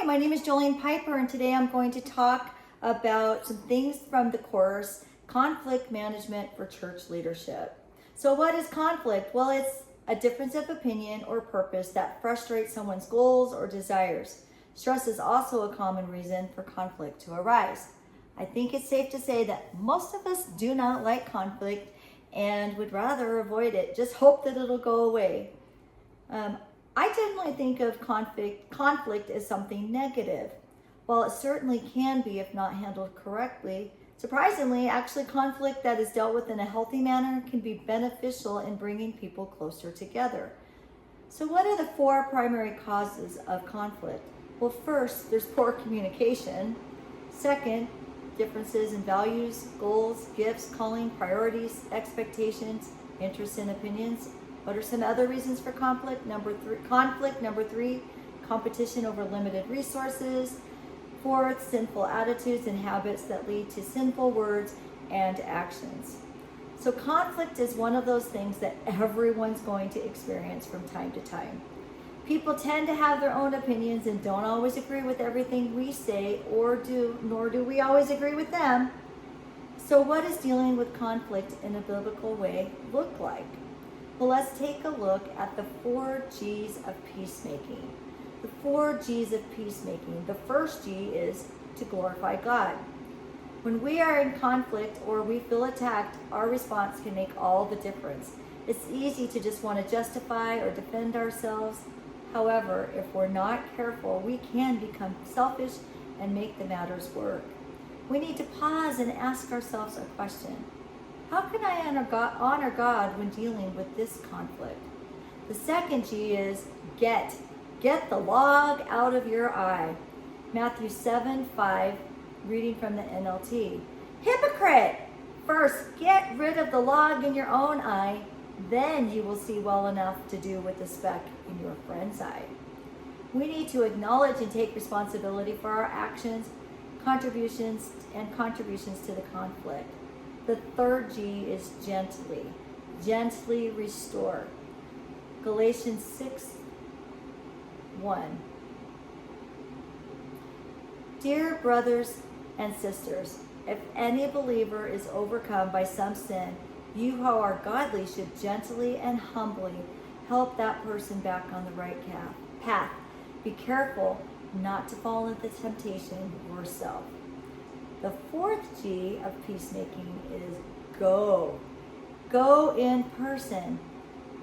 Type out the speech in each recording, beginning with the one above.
my name is Jolene Piper, and today I'm going to talk about some things from the course, Conflict Management for Church Leadership. So what is conflict? Well, it's a difference of opinion or purpose that frustrates someone's goals or desires. Stress is also a common reason for conflict to arise. I think it's safe to say that most of us do not like conflict and would rather avoid it, just hope that it'll go away. I generally think of conflict as something negative. While it certainly can be if not handled correctly, surprisingly, actually conflict that is dealt with in a healthy manner can be beneficial in bringing people closer together. So what are the four primary causes of conflict? Well, first, there's poor communication. Second, differences in values, goals, gifts, calling, priorities, expectations, interests, and opinions. What are some other reasons for conflict? Number three, competition over limited resources. Fourth, sinful attitudes and habits that lead to sinful words and actions. So conflict is one of those things that everyone's going to experience from time to time. People tend to have their own opinions and don't always agree with everything we say or do, nor do we always agree with them. So what does dealing with conflict in a biblical way look like? Well, let's take a look at the 4 G's of peacemaking. The 4 G's of peacemaking. The first G is to glorify God. When we are in conflict or we feel attacked, our response can make all the difference. It's easy to just want to justify or defend ourselves. However, if we're not careful, we can become selfish and make the matters worse. We need to pause and ask ourselves a question. How can I honor God when dealing with this conflict? The second G is get. Get the log out of your eye. Matthew 7:5, reading from the NLT. Hypocrite! First, get rid of the log in your own eye, then you will see well enough to do with the speck in your friend's eye. We need to acknowledge and take responsibility for our actions, contributions to the conflict. The third G is gently. Gently restore. Galatians 6:1. Dear brothers and sisters, if any believer is overcome by some sin, you who are godly should gently and humbly help that person back on the right path. Be careful not to fall into temptation yourself. The fourth G of peacemaking is go. Go in person.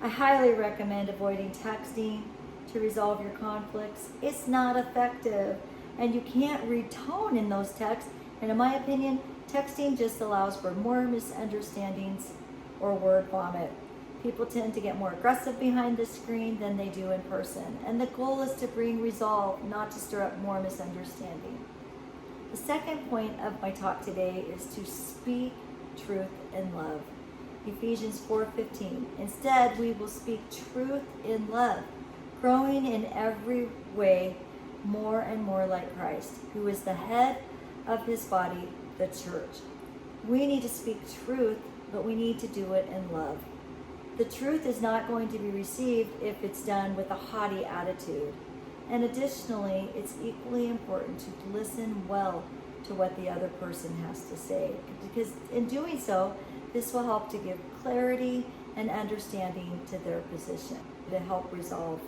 I highly recommend avoiding texting to resolve your conflicts. It's not effective, and you can't read tone in those texts. And in my opinion, texting just allows for more misunderstandings or word vomit. People tend to get more aggressive behind the screen than they do in person. And the goal is to bring resolve, not to stir up more misunderstanding. The second point of my talk today is to speak truth in love. Ephesians 4:15. Instead, we will speak truth in love, growing in every way more and more like Christ, who is the head of his body, the church. We need to speak truth, but we need to do it in love. The truth is not going to be received if it's done with a haughty attitude. And additionally, it's equally important to listen well to what the other person has to say, because in doing so, this will help to give clarity and understanding to their position. To help resolve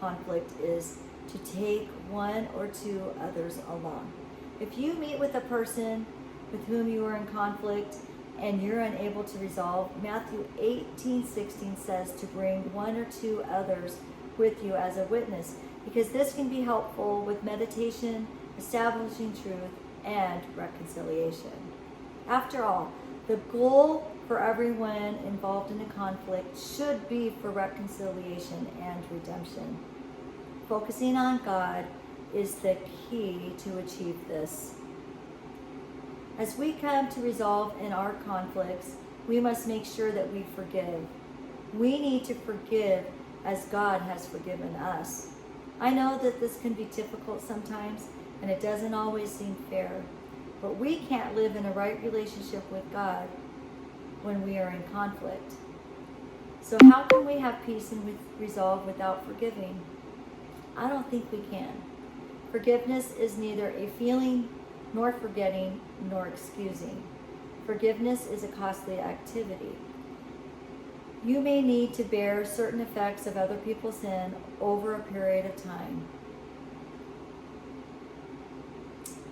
conflict is to take one or two others along. If you meet with a person with whom you are in conflict and you're unable to resolve, Matthew 18:16 says to bring one or two others with you as a witness, because this can be helpful with meditation, establishing truth, and reconciliation. After all, the goal for everyone involved in a conflict should be for reconciliation and redemption. Focusing on God is the key to achieve this. As we come to resolve in our conflicts, we must make sure that we forgive. We need to forgive as God has forgiven us. I know that this can be difficult sometimes, and it doesn't always seem fair, but we can't live in a right relationship with God when we are in conflict. So how can we have peace and resolve without forgiving? I don't think we can. Forgiveness is neither a feeling, nor forgetting, nor excusing. Forgiveness is a costly activity. You may need to bear certain effects of other people's sin over a period of time.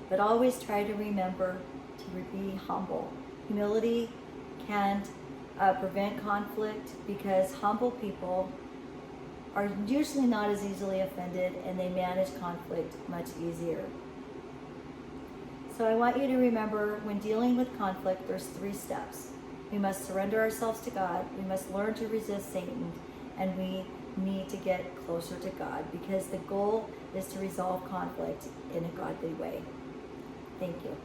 But always try to remember to be humble. Humility can prevent conflict because humble people are usually not as easily offended and they manage conflict much easier. So I want you to remember when dealing with conflict, there's 3 steps. We must surrender ourselves to God, we must learn to resist Satan, and we need to get closer to God because the goal is to resolve conflict in a godly way. Thank you.